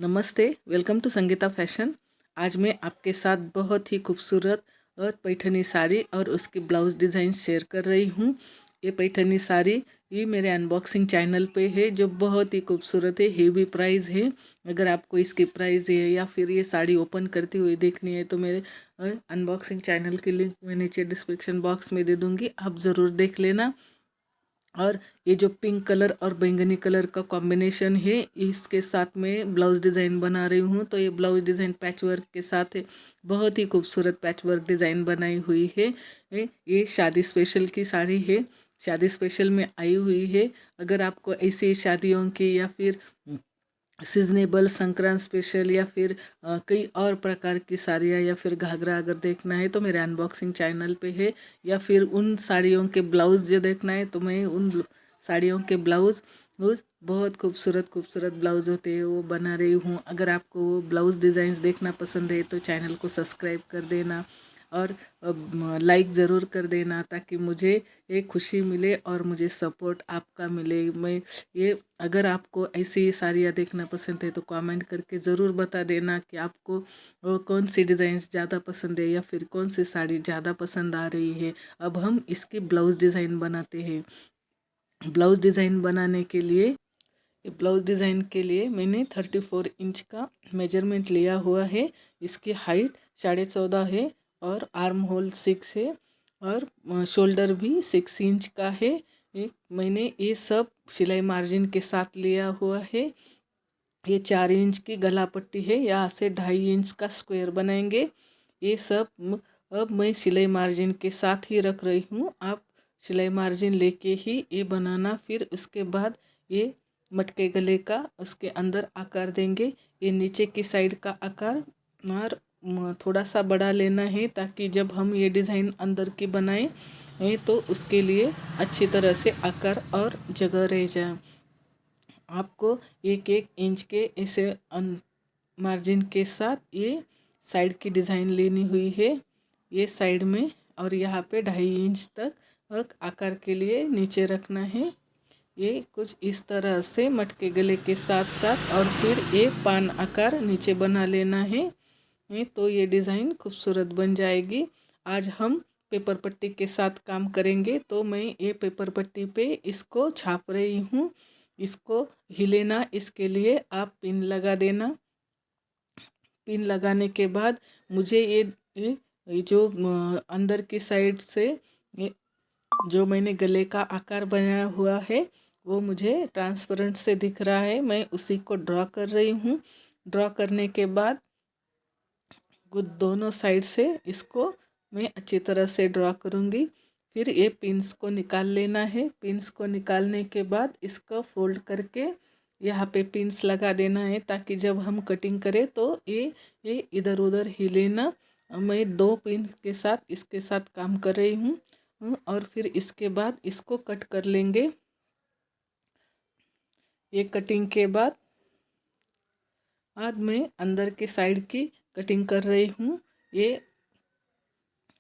नमस्ते, welcome to Sangeeta fashion. आज मैं आपके साथ बहुत ही खूबसूरत और पैठनी साड़ी और उसकी ब्लाउज़ डिज़ाइन शेयर कर रही हूँ। ये पैठनी साड़ी ये मेरे अनबॉक्सिंग चैनल पे है, जो बहुत ही खूबसूरत है, हेवी प्राइस है। अगर आपको इसकी प्राइस है या फिर ये साड़ी ओपन करती हुई देखनी है तो मेरे अनबॉक्सिंग चैनल की लिंक मैं नीचे डिस्क्रिप्शन बॉक्स में दे दूँगी, आप ज़रूर देख लेना। और ये जो पिंक कलर और बैंगनी कलर का कॉम्बिनेशन है, इसके साथ में ब्लाउज़ डिज़ाइन बना रही हूँ। तो ये ब्लाउज़ डिज़ाइन पैच वर्क के साथ है, बहुत ही खूबसूरत पैच वर्क डिज़ाइन बनाई हुई है। ये शादी स्पेशल की साड़ी है, शादी स्पेशल में आई हुई है। अगर आपको ऐसी शादियों की या फिर सीजनेबल संक्रांत स्पेशल या फिर कई और प्रकार की साड़ियाँ या फिर घाघरा अगर देखना है तो मेरे अनबॉक्सिंग चैनल पे है, या फिर उन साड़ियों के ब्लाउज़ जो देखना है तो मैं उन साड़ियों के ब्लाउज़ बहुत खूबसूरत खूबसूरत ब्लाउज़ होते हैं वो बना रही हूँ। अगर आपको वो ब्लाउज़ डिज़ाइंस देखना पसंद है तो चैनल को सब्सक्राइब कर देना और लाइक ज़रूर कर देना, ताकि मुझे एक खुशी मिले और मुझे सपोर्ट आपका मिले। मैं ये अगर आपको ऐसी साड़ियाँ देखना पसंद है तो कमेंट करके ज़रूर बता देना कि आपको कौन सी डिज़ाइंस ज़्यादा पसंद है या फिर कौन सी साड़ी ज़्यादा पसंद आ रही है। अब हम इसकी ब्लाउज़ डिज़ाइन बनाते हैं। ब्लाउज़ डिज़ाइन बनाने के लिए ब्लाउज़ डिज़ाइन के लिए मैंने 34 इंच का मेजरमेंट लिया हुआ है। इसकी हाइट 14.5 है और आर्म होल 6 है और शोल्डर भी 6 इंच का है। मैंने ये सब सिलाई मार्जिन के साथ लिया हुआ है। ये 4 इंच की गला पट्टी है, यहाँ से 2.5 इंच का स्क्वायर बनाएंगे। ये सब अब मैं सिलाई मार्जिन के साथ ही रख रही हूँ। आप सिलाई मार्जिन लेके ही ये बनाना। फिर उसके बाद ये मटके गले का उसके अंदर आकार देंगे। ये नीचे की साइड का आकार और थोड़ा सा बड़ा लेना है, ताकि जब हम ये डिज़ाइन अंदर की बनाएं तो उसके लिए अच्छी तरह से आकार और जगह रह जाए। आपको 1-1 इंच के ऐसे मार्जिन के साथ ये साइड की डिज़ाइन लेनी हुई है, ये साइड में, और यहाँ पे 2.5 इंच तक आकार के लिए नीचे रखना है। ये कुछ इस तरह से मटके गले के साथ साथ और फिर एक पान आकार नीचे बना लेना है। तो ये डिज़ाइन खूबसूरत बन जाएगी। आज हम पेपर पट्टी के साथ काम करेंगे, तो मैं ये पेपर पट्टी पे इसको छाप रही हूँ। इसको हिले ना, इसके लिए आप पिन लगा देना। पिन लगाने के बाद मुझे ये जो अंदर की साइड से ये जो मैंने गले का आकार बनाया हुआ है वो मुझे ट्रांसपेरेंट से दिख रहा है। मैं उसी को ड्रॉ कर रही हूँ। ड्रॉ करने के बाद कुछ दोनों साइड से इसको मैं अच्छी तरह से ड्रॉ करूँगी। फिर ये पिंस को निकाल लेना है। पिंस को निकालने के बाद इसको फोल्ड करके यहाँ पे पिंस लगा देना है, ताकि जब हम कटिंग करें तो ये इधर उधर हिले ना। मैं 2 पिन के साथ इसके साथ काम कर रही हूँ और फिर इसके बाद इसको कट कर लेंगे। ये कटिंग के बाद मैं अंदर के साइड की कटिंग कर रही हूँ। ये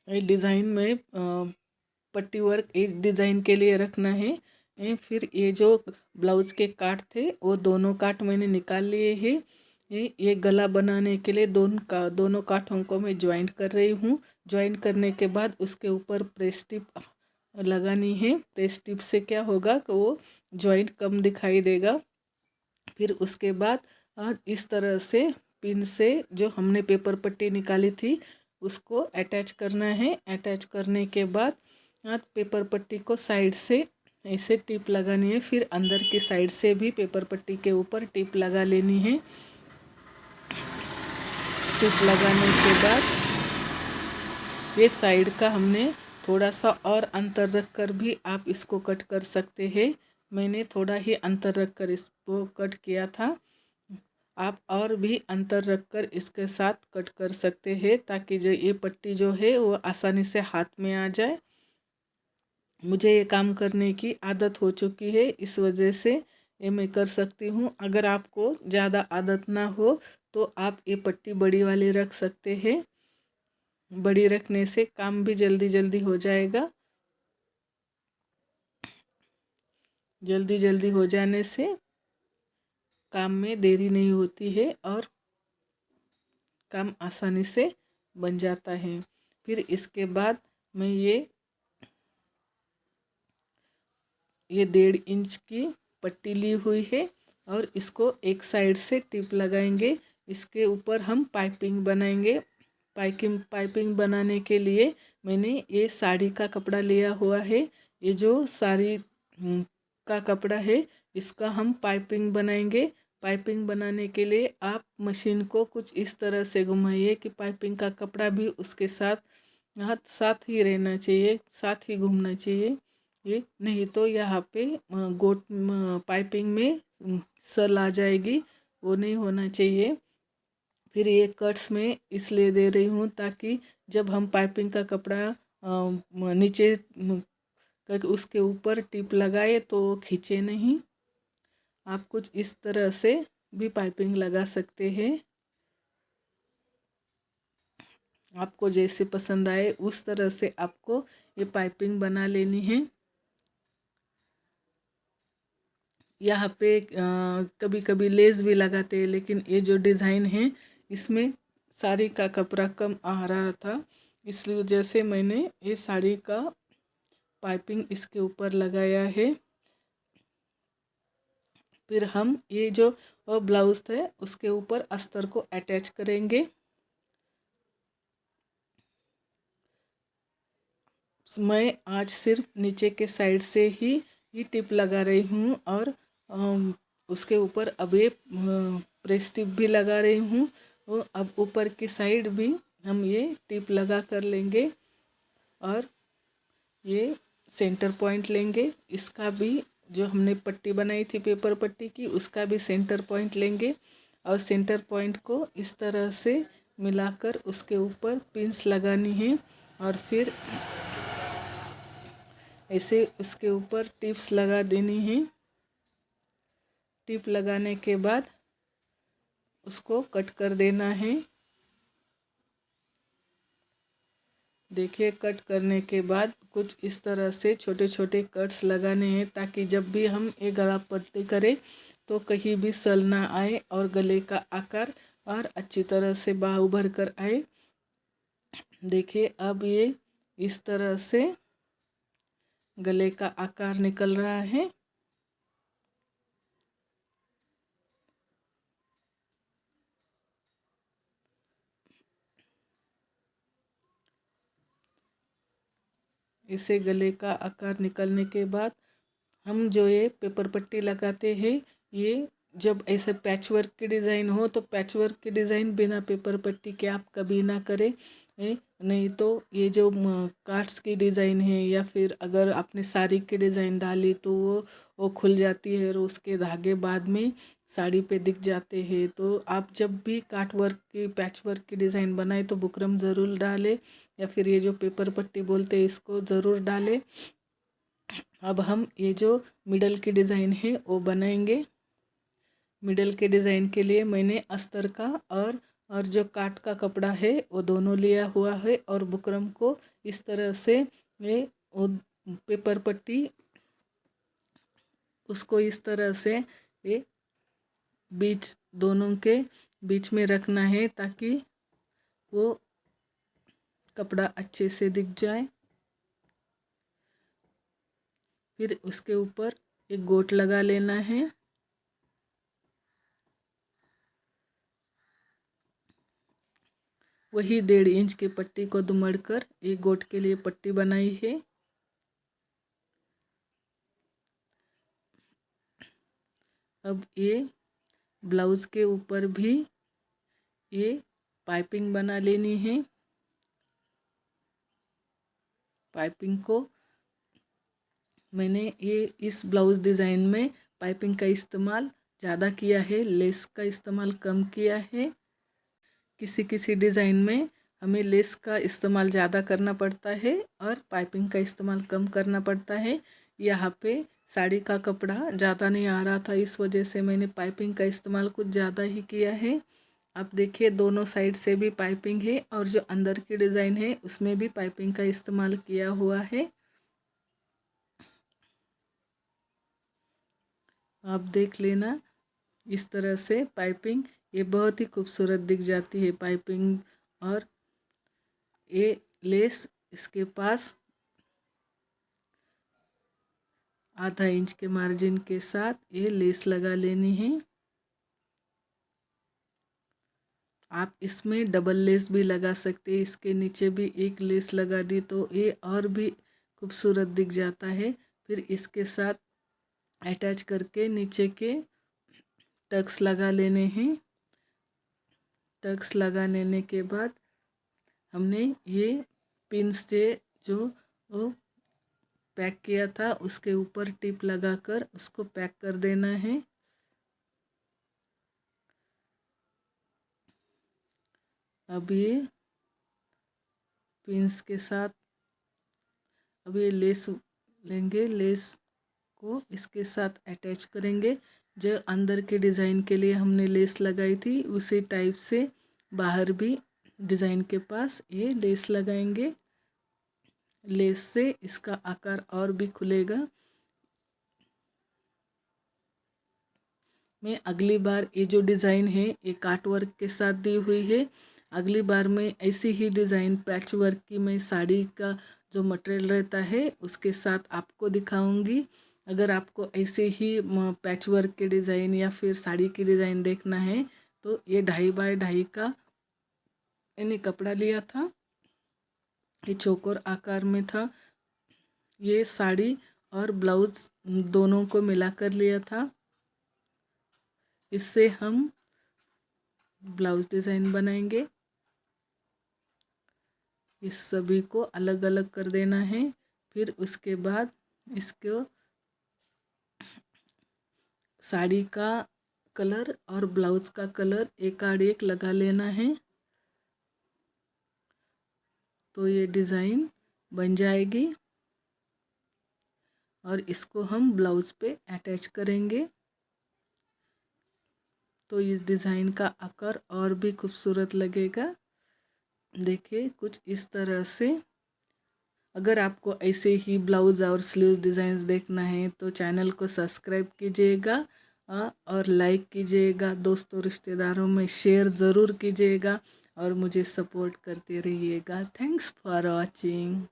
डिज़ाइन में पट्टी वर्क इस डिज़ाइन के लिए रखना है। फिर ये जो ब्लाउज़ के काट थे वो दोनों काट मैंने निकाल लिए हैं। ये गला बनाने के लिए दोनों काठों को मैं ज्वाइंट कर रही हूँ। ज्वाइंट करने के बाद उसके ऊपर प्रेस टिप लगानी है। प्रेस टिप से क्या होगा कि वो ज्वाइंट कम दिखाई देगा। फिर उसके बाद इस तरह से पिन से जो हमने पेपर पट्टी निकाली थी उसको अटैच करना है। अटैच करने के बाद पेपर पट्टी को साइड से ऐसे टिप लगानी है। फिर अंदर की साइड से भी पेपर पट्टी के ऊपर टिप लगा लेनी है। टिप लगाने के बाद ये साइड का हमने थोड़ा सा और अंतर रख कर भी आप इसको कट कर सकते हैं। मैंने थोड़ा ही अंतर रख कर इसको कट किया था। आप और भी अंतर रखकर इसके साथ कट कर सकते हैं, ताकि जो ये पट्टी जो है वो आसानी से हाथ में आ जाए। मुझे ये काम करने की आदत हो चुकी है, इस वजह से ये मैं कर सकती हूँ। अगर आपको ज़्यादा आदत ना हो तो आप ये पट्टी बड़ी वाली रख सकते हैं। बड़ी रखने से काम भी जल्दी जल्दी हो जाएगा। जल्दी जल्दी हो जाने से काम में देरी नहीं होती है और काम आसानी से बन जाता है। फिर इसके बाद मैं ये 1.5 इंच की पट्टी ली हुई है और इसको एक साइड से टिप लगाएंगे। इसके ऊपर हम पाइपिंग बनाएंगे। पाइपिंग बनाने के लिए मैंने ये साड़ी का कपड़ा लिया हुआ है। ये जो साड़ी का कपड़ा है इसका हम पाइपिंग बनाएंगे। पाइपिंग बनाने के लिए आप मशीन को कुछ इस तरह से घुमाइए कि पाइपिंग का कपड़ा भी उसके साथ साथ ही रहना चाहिए, साथ ही घूमना चाहिए। ये नहीं तो यहाँ पे गोट पाइपिंग में सल आ जाएगी, वो नहीं होना चाहिए। फिर ये कट्स में इसलिए दे रही हूँ ताकि जब हम पाइपिंग का कपड़ा नीचे करके उसके ऊपर टिप लगाए तो खींचे नहीं। आप कुछ इस तरह से भी पाइपिंग लगा सकते हैं। आपको जैसे पसंद आए उस तरह से आपको ये पाइपिंग बना लेनी है। यहाँ पे कभी कभी लेस भी लगाते हैं, लेकिन ये जो डिज़ाइन है इसमें साड़ी का कपड़ा कम आ रहा था, इसलिए वजह से मैंने ये साड़ी का पाइपिंग इसके ऊपर लगाया है। फिर हम ये जो ब्लाउज है उसके ऊपर अस्तर को अटैच करेंगे। मैं आज सिर्फ नीचे के साइड से ही टिप लगा रही हूँ और उसके ऊपर अब ये प्रेस टिप भी लगा रही हूँ। और अब ऊपर की साइड भी हम ये टिप लगा कर लेंगे और ये सेंटर पॉइंट लेंगे। इसका भी जो हमने पट्टी बनाई थी पेपर पट्टी की, उसका भी सेंटर पॉइंट लेंगे और सेंटर पॉइंट को इस तरह से मिलाकर उसके ऊपर पिंस लगानी है और फिर ऐसे उसके ऊपर टिप्स लगा देनी है। टिप लगाने के बाद उसको कट कर देना है। देखिए, कट करने के बाद कुछ इस तरह से छोटे छोटे कट्स लगाने हैं ताकि जब भी हम एक गला पट्टी करें तो कहीं भी सल ना आए और गले का आकार और अच्छी तरह से बाह उभर कर आए। देखिए, अब ये इस तरह से गले का आकार निकल रहा है। इसे गले का आकार निकलने के बाद हम जो ये पेपर पट्टी लगाते हैं, ये जब ऐसे पैच वर्क की डिज़ाइन हो तो पैच वर्क की डिज़ाइन बिना पेपर पट्टी के आप कभी ना करें। नहीं तो ये जो कार्ड्स की डिज़ाइन है या फिर अगर आपने साड़ी की डिज़ाइन डाली तो वो खुल जाती है और उसके धागे बाद में साड़ी पे दिख जाते हैं। तो आप जब भी काट वर्क की पैच वर्क की डिज़ाइन बनाए तो बुकरम ज़रूर डालें या फिर ये जो पेपर पट्टी बोलते हैं इसको ज़रूर डालें। अब हम ये जो मिडल की डिज़ाइन है वो बनाएंगे। मिडल के डिज़ाइन के लिए मैंने अस्तर का और जो काट का कपड़ा है वो दोनों लिया हुआ है और बुकरम को इस तरह से ये पेपर पट्टी उसको इस तरह से ये बीच दोनों के बीच में रखना है ताकि वो कपड़ा अच्छे से दिख जाए। फिर उसके ऊपर एक गोट लगा लेना है। वही 1.5 इंच की पट्टी को दुमड़ कर एक गोट के लिए पट्टी बनाई है। अब ये ब्लाउज़ के ऊपर भी ये पाइपिंग बना लेनी है। पाइपिंग को मैंने ये इस ब्लाउज़ डिज़ाइन में पाइपिंग का इस्तेमाल ज़्यादा किया है, लेस का इस्तेमाल कम किया है। किसी किसी डिज़ाइन में हमें लेस का इस्तेमाल ज़्यादा करना पड़ता है और पाइपिंग का इस्तेमाल कम करना पड़ता है। यहाँ पे साड़ी का कपड़ा ज़्यादा नहीं आ रहा था, इस वजह से मैंने पाइपिंग का इस्तेमाल कुछ ज़्यादा ही किया है। आप देखिए, दोनों साइड से भी पाइपिंग है और जो अंदर की डिज़ाइन है उसमें भी पाइपिंग का इस्तेमाल किया हुआ है। आप देख लेना। इस तरह से पाइपिंग ये बहुत ही खूबसूरत दिख जाती है पाइपिंग। और ये लेस इसके पास आधा इंच के मार्जिन के साथ ये लेस लगा लेनी है। आप इसमें डबल लेस भी लगा सकते हैं, इसके नीचे भी एक लेस लगा दी तो ये और भी खूबसूरत दिख जाता है। फिर इसके साथ अटैच करके नीचे के टक्स लगा लेने हैं। टक्स लगा लेने के बाद हमने ये पिन से जो वो पैक किया था उसके ऊपर टिप लगाकर उसको पैक कर देना है। अब ये पिंस के साथ अब ये लेस लेंगे, लेस को इसके साथ अटैच करेंगे। जो अंदर के डिज़ाइन के लिए हमने लेस लगाई थी उसी टाइप से बाहर भी डिज़ाइन के पास ये लेस लगाएंगे। लेस से इसका आकार और भी खुलेगा। मैं अगली बार ये जो डिज़ाइन है ये काट वर्क के साथ दी हुई है। अगली बार मैं ऐसी ही डिज़ाइन पैच वर्क की मैं साड़ी का जो मटेरियल रहता है उसके साथ आपको दिखाऊंगी। अगर आपको ऐसे ही पैच वर्क के डिज़ाइन या फिर साड़ी की डिज़ाइन देखना है तो ये 2.5 बाय 2.5 का मैंने कपड़ा लिया था। ये चौकोर आकार में था। ये साड़ी और ब्लाउज दोनों को मिलाकर लिया था। इससे हम ब्लाउज डिज़ाइन बनाएंगे। इस सभी को अलग अलग कर देना है। फिर उसके बाद इसको साड़ी का कलर और ब्लाउज का कलर एक आड़ एक लगा लेना है तो ये डिज़ाइन बन जाएगी। और इसको हम ब्लाउज पे अटैच करेंगे तो इस डिज़ाइन का आकार और भी खूबसूरत लगेगा। देखिए कुछ इस तरह से। अगर आपको ऐसे ही ब्लाउज़ और स्लीव्स डिज़ाइंस देखना है तो चैनल को सब्सक्राइब कीजिएगा और लाइक कीजिएगा। दोस्तों रिश्तेदारों में शेयर ज़रूर कीजिएगा और मुझे सपोर्ट करते रहिएगा। Thanks for watching.